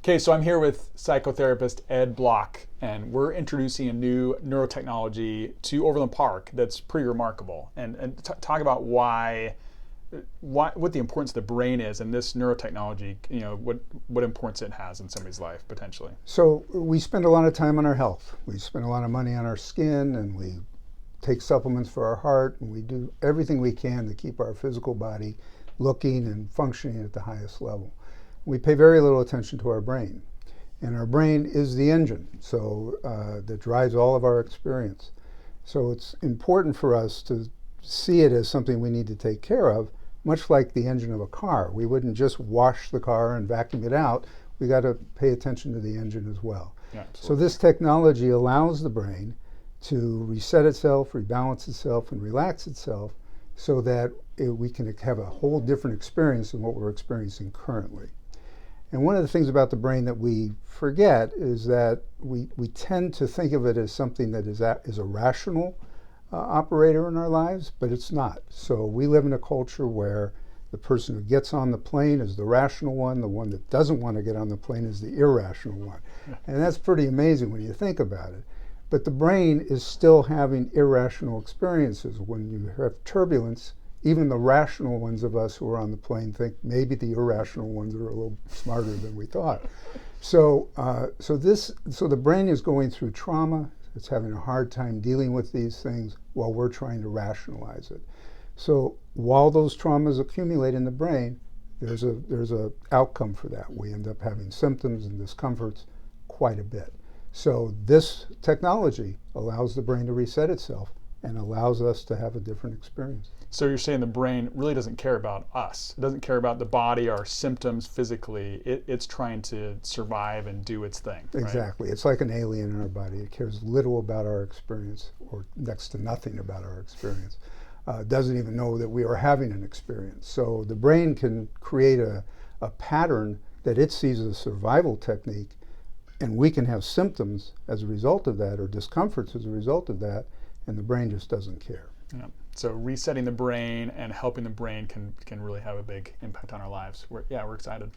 Okay, so I'm here with psychotherapist Ed Bloch, and we're introducing a new neurotechnology to Overland Park that's pretty remarkable. And talk about what the importance of the brain is, and this neurotechnology, what importance it has in somebody's life potentially. So we spend a lot of time on our health. We spend a lot of money on our skin, and we take supplements for our heart, and we do everything we can to keep our physical body looking and functioning at the highest level. We pay very little attention to our brain. And our brain is the engine, that drives all of our experience. So it's important for us to see it as something we need to take care of, much like the engine of a car. We wouldn't just wash the car and vacuum it out. We got to pay attention to the engine as well. Yeah, so this technology allows the brain to reset itself, rebalance itself, and relax itself so that we can have a whole different experience than what we're experiencing currently. And one of the things about the brain that we forget is that we tend to think of it as something that is a rational operator in our lives, but it's not. So we live in a culture where the person who gets on the plane is the rational one, the one that doesn't want to get on the plane is the irrational one. And that's pretty amazing when you think about it. But the brain is still having irrational experiences. When you have turbulence, even the rational ones of us who are on the plane think maybe the irrational ones are a little smarter than we thought. So the brain is going through trauma. It's having a hard time dealing with these things while we're trying to rationalize it. So while those traumas accumulate in the brain, there's a outcome for that. We end up having symptoms and discomforts quite a bit. So this technology allows the brain to reset itself and allows us to have a different experience. So you're saying the brain really doesn't care about us. It doesn't care about the body, our symptoms physically. It's trying to survive and do its thing. Right? Exactly. It's like an alien in our body. It cares little about our experience, or next to nothing about our experience. Doesn't even know that we are having an experience. So the brain can create a pattern that it sees as a survival technique, and we can have symptoms as a result of that, or discomforts as a result of that, and the brain just doesn't care. Yeah. So resetting the brain and helping the brain can really have a big impact on our lives. We're excited.